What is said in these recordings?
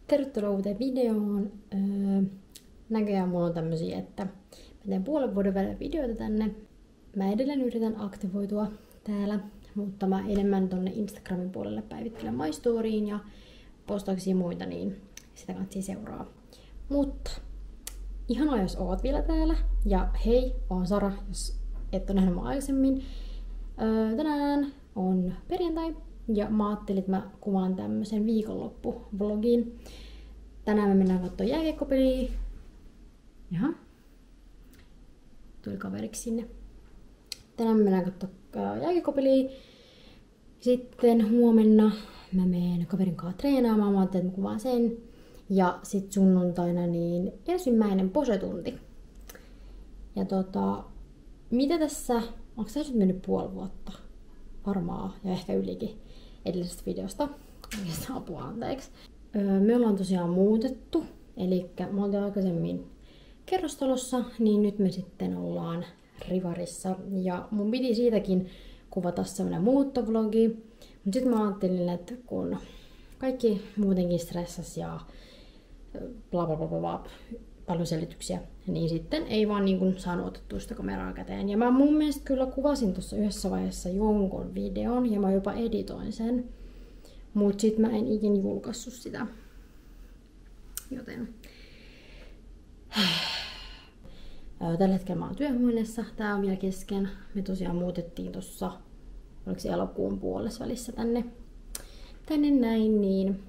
Tervetuloa uuteen videoon. Näköjään mulla on tämmösiä, että mä teen puolen vuoden välein videoita tänne. Mä edelleen yritän aktivoitua täällä, mutta mä enemmän tonne Instagramin puolelle päivittelen My Storyin ja postauksia muita, niin sitä kannattaa seuraa. Mutta ihanaa, jos oot vielä täällä. Ja hei, oon Sara, jos et ole nähnyt mua aikaisemmin. Tänään on perjantai ja mä ajattelin, että mä kuvaan tämmösen viikonloppu-vlogin. Tänään me mennään katsomaan jääkiekkopeliä. Jaha. Tuli kaveriksi sinne. Tänään me mennään katsomaan jääkiekkopeliä. Sitten huomenna mä menen kaverin kanssa treenaamaan. Mä ajattelin, että mä kuvaan sen. Ja sit sunnuntaina niin ensimmäinen posetunti. Ja mitä tässä, onko tässä nyt mennyt puoli vuotta? Varmaan, ja ehkä ylikin edellisestä videosta. Oikeastaan apua anteeksi. Me ollaan tosiaan muutettu. Eli me oltiin aikaisemmin kerrostalossa, niin nyt me sitten ollaan Rivarissa. Ja mun piti siitäkin kuvata semmonen muuttovlogi. Mut sit mä ajattelin, että kun kaikki muutenkin stressas ja bla bla bla bla, paljon selityksiä, niin sitten ei vaan niin kuin saanut otettua sitä kameraa käteen. Ja mä mun mielestä kyllä kuvasin tuossa yhdessä vaiheessa jonkun videon ja mä jopa editoin sen. Mut sit mä en ikin julkaissut sitä. Joten tällä hetkellä mä oon työhuoneessa. Tää on vielä kesken. Me tosiaan muutettiin tossa, oliko se elokuun puolesvälissä tänne näin, niin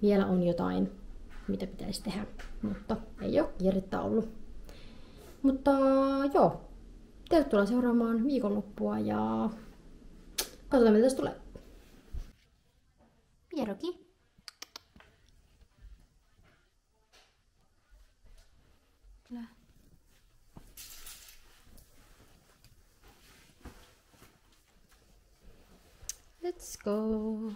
vielä on jotain, mitä pitäisi tehdä, mutta ei oo kiirettä ollut. Mutta joo, tervetuloa seuraamaan viikonloppua ja katsotaan mitä tästä tulee. Pieroki. Let's go.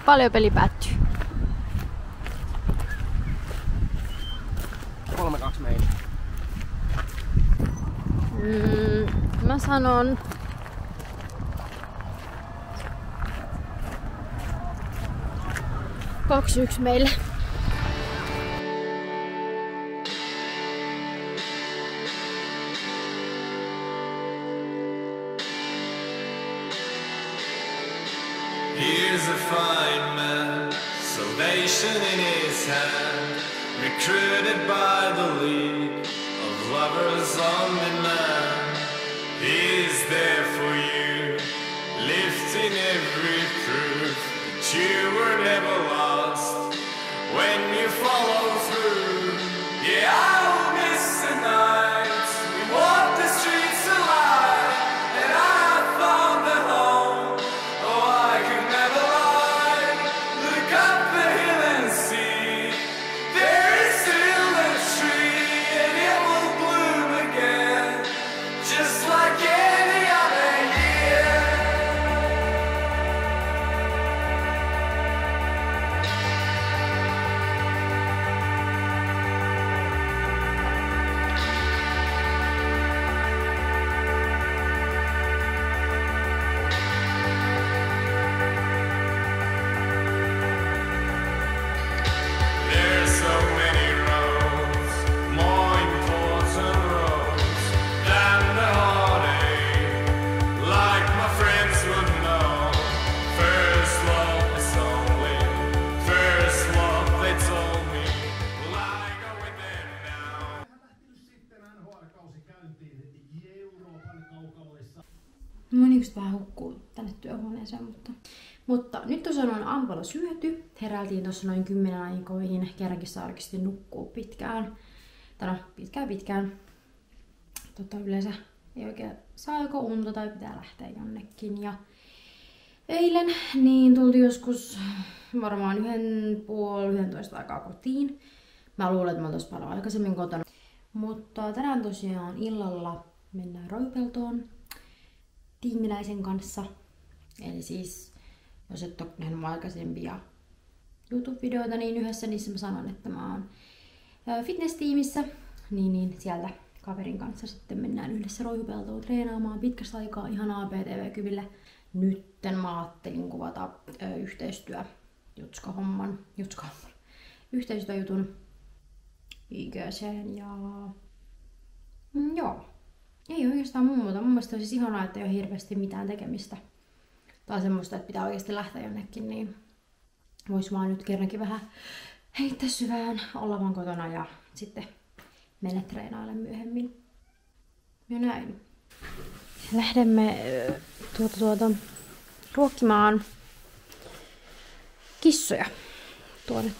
Paljon peli päättyy. 3-2 meillä. Mä sanon 2-1 meille. Here's a fine man, salvation in his hand, recruited by the League of Lovers on Demand. He's there for you, lifting every proof that you were never lost when you follow through. Yeah, I'll miss the nights we walk the streets alive, and I found a home. Oh, I could never lie. Look up the hill and see there is still a tree, and it will bloom again, just like any other year. There's so many roads, more important roads than the heartache, like my friends would know. First love is only first love, they told me. Will I go with them now? Sitten NHL-kausi käyntiin Euroopan kaukaloissa. Mä niin vähän hukkuu tänne työhuoneeseen, mutta nyt tosiaan on aamulla syöty. Heräiltiin tuossa noin 10 aikoihin. Kerrankin saa oikeasti nukkua pitkään. Tai no, pitkään. Yleensä ei oikein saa joko unta tai pitää lähteä jonnekin. Ja eilen niin tultiin joskus varmaan 10:30 aikaa kotiin. Mä luulen, että mä oon tossa paljon aikaisemmin kotona. Mutta tänään tosiaan illalla mennään Roipeltoon tiimiläisen kanssa. Eli siis Jos et ole nähnyt mun aikaisempia YouTube-videoita, niin yhdessä niissä mä sanon, että mä oon fitness-tiimissä. Niin sieltä kaverin kanssa sitten mennään yhdessä Roihupeltoon treenaamaan pitkästä aikaa ihanaa PTV-kyville. Nytten mä ajattelin kuvata yhteistyöjutun IGC:n ja joo. Ei oikeastaan muuta. Mun mielestä on siis ihanaa, että ei ole hirveästi mitään tekemistä. Tai semmoista, että pitää oikeasti lähteä jonnekin, niin vois vaan nyt kerrankin vähän heittää syvään, olla vaan kotona ja sitten mennä treenailemaan myöhemmin. Ja näin. Lähdemme ruokkimaan kissoja tuonne.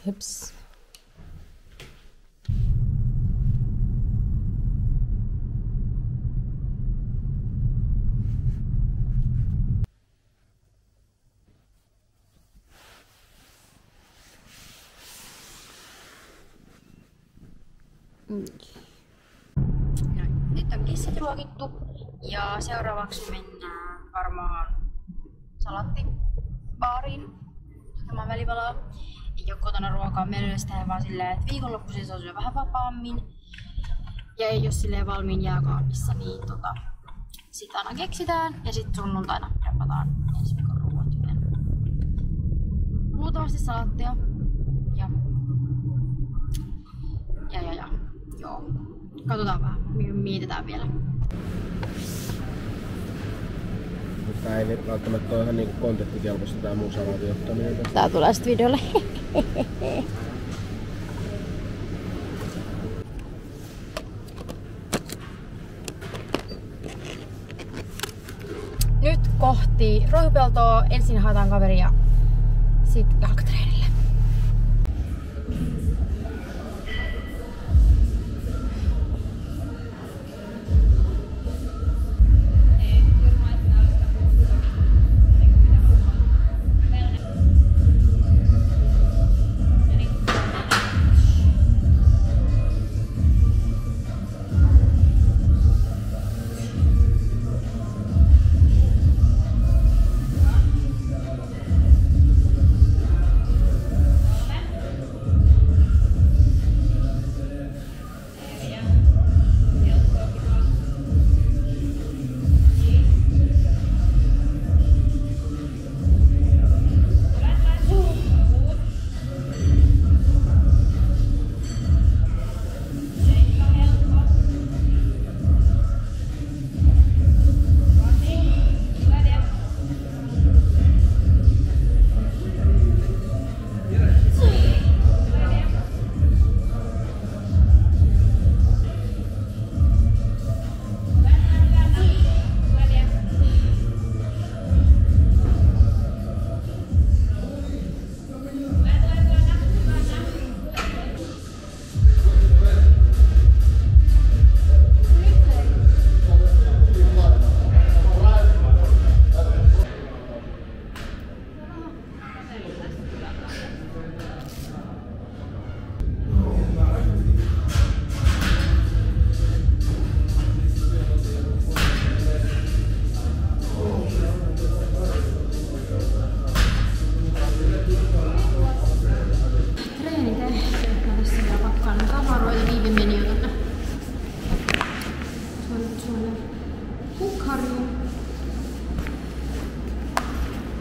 Hyps. Nyt on kissat ruokittu ja seuraavaksi mennään varmaan salattibaariin hakemaan välipalaa. Ei oo kotona ruokaa, meillä yleensä tehdään vaan silleen, että viikonloppuisin se on syö vähän vapaammin ja ei oo silleen valmiin jääkaapissa, niin sit aina keksitään ja sit sunnuntaina prepataan ensi viikon ruoat. Luultavasti salattia ja joo. Katsotaan vähän, mietitään vielä. Tää ei välttämättä ole ihan niinku kontenttikelpoista tää mun salatin ottaminen. Tää tulee sit videolle. Nyt kohti Roihupeltoa. Ensin haetaan kaveri ja sit jalkatreenille.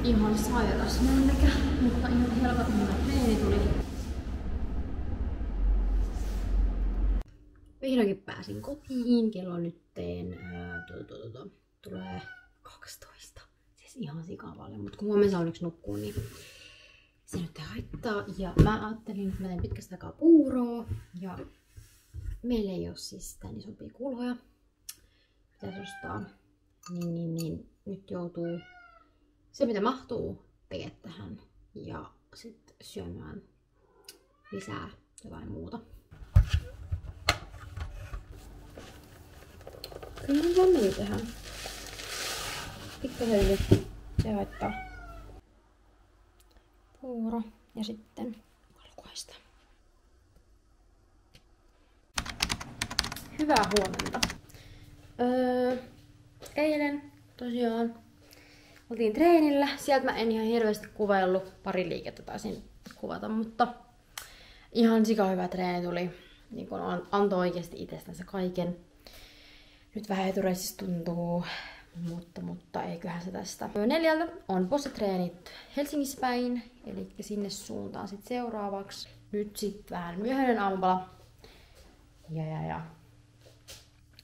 Ihan sairas männekä, mutta ihan helvetin hyvä treeni tuli. Vihdoinkin pääsin kotiin, kello on nytteen tulee 12. Siis ihan sikavalle, mutta kun huomenna onneksi nukkuu, niin se nyt ei haittaa. Ja mä ajattelin, että mä teen pitkästä aikaa puuroa ja meillä ei oo siis tän isompia kulhoja. Pitäis ostaa. Niin nyt joutuu se mitä mahtuu tekemään tähän ja sitten syömään lisää jotain muuta. Kyllä mä meni tähän. Pikkasen nyt se haittaa. Puuro ja sitten valkoista. Hyvää huomenta. Eilen tosiaan oltiin treenillä. Sieltä mä en ihan hirveästi kuvaillut. Pari liikettä taisin kuvata, mutta ihan sika hyvä treeni tuli. Niin kun antoi oikeasti itsestänsä kaiken. Nyt vähän etureisissä tuntuu, mutta eiköhän se tästä. 4 on bossetreenit Helsingissä päin, eli sinne suuntaan sit seuraavaksi. Nyt sit vähän myöhäinen aamupala. Ja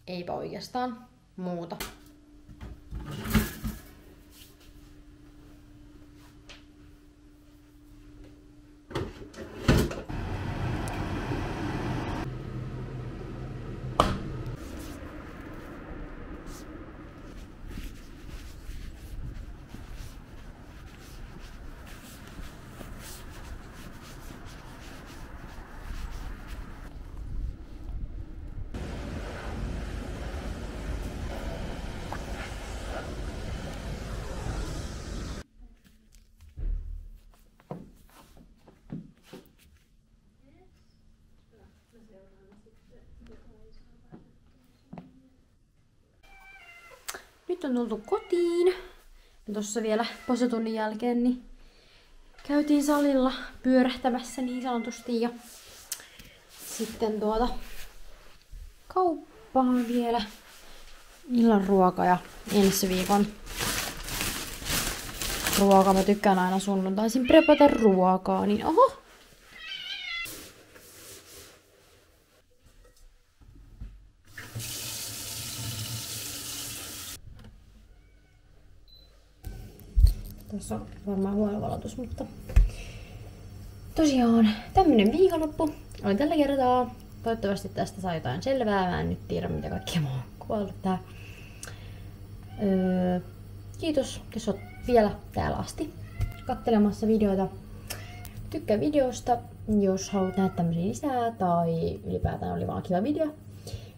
eipä oikeastaan muuta. Nyt on tultu kotiin. Ja tossa vielä posetunnin jälkeen niin käytiin salilla pyörähtämässä niin sanotusti. Ja sitten kauppaan vielä illan ruoka ja ensi viikon ruoka. Mä tykkään aina sunnuntaisin prepata ruokaa, niin oho! Tässä on varmaan huono valotus, mutta tosiaan tämmönen viikonloppu oli tällä kertaa. Toivottavasti tästä saa jotain selvää. Mä en nyt tiedä mitä kaikkea mä oon kuvaillut tää. Kiitos, jos oot vielä täällä asti katselemassa videoita. Tykkää videosta, jos haluat nähdä tämmöisiä lisää tai ylipäätään oli vaan kiva video.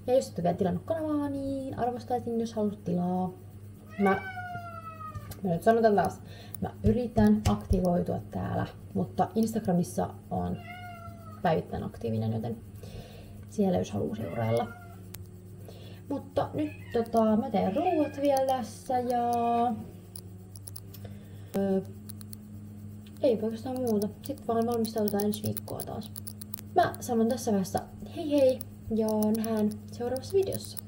Ja jos et ole vielä tilannut kanavaa, niin arvostaisin, jos haluat tilaa. Mä nyt sanotaan taas, mä yritän aktivoitua täällä, mutta Instagramissa on päivittäin aktiivinen, joten siellä jos haluaa seurailla. Mutta nyt mä teen ruuat vielä tässä ja ei oikeastaan muuta. Sitten vaan valmistaudutaan ensi viikkoa taas. Mä sanon tässä vaiheessa hei hei ja nähdään seuraavassa videossa.